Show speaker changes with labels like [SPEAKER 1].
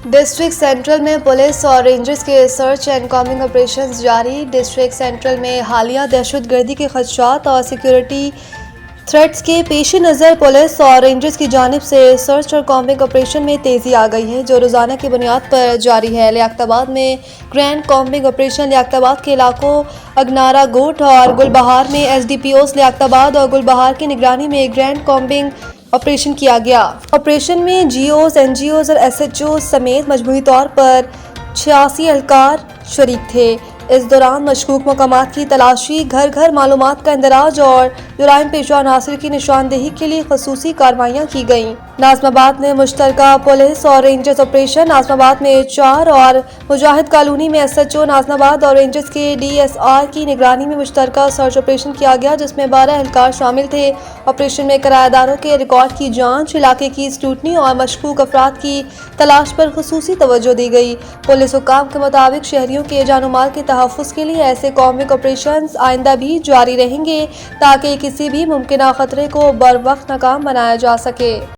[SPEAKER 1] District central میں police اور rangers کے سرچ اینڈ کامبنگ آپریشنز جاری۔ ڈسٹرکٹ سینٹرل میں حالیہ دہشت گردی کے خدشات اور سیکیورٹی تھریٹس کے پیش نظر پولیس اور رینجرز کی جانب سے سرچ اور کامبنگ آپریشن میں تیزی آ گئی ہے، جو روزانہ کی بنیاد پر جاری ہے۔ لیاقت آباد میں گرینڈ کامبنگ آپریشن لیاقت آباد کے علاقوں اگنارا گوٹ اور گل بہار میں ایس ڈی پی اوز لیاقت آباد اور گل بہار کی نگرانی میں گرینڈ کامبنگ آپریشن کیا گیا۔ آپریشن میں G Os, N G Os اور ایس ایچ اوز سمیت مجموعی طور پر 86 اہلکار شریک تھے۔ اس دوران مشکوک مقامات کی تلاشی، گھر گھر معلومات کا اندراج اور جرائم پیشہ عناصر کی نشاندہی کے لیے خصوصی کارروائیاں کی گئیں۔ ناظم آباد میں مشترکہ پولیس اور رینجرز آپریشن، ناظم آباد میں 4 اور مجاہد کالونی میں ایس ایچ او ناظم آباد اور رینجرز کے ڈی ایس آر کی نگرانی میں مشترکہ سرچ آپریشن کیا گیا، جس میں 12 اہلکار شامل تھے۔ آپریشن میں کرایہ داروں کے ریکارڈ کی جانچ، علاقے کی اسکروٹنی اور مشکوک افراد کی تلاش پر خصوصی توجہ دی گئی۔ پولیس حکام کے مطابق شہریوں کے جان و مال کے تحفظ کے لیے ایسے کامبنگ آپریشنز آئندہ بھی جاری رہیں گے تاکہ کسی بھی ممکنہ خطرے کو بروقت ناکام بنایا جا سکے۔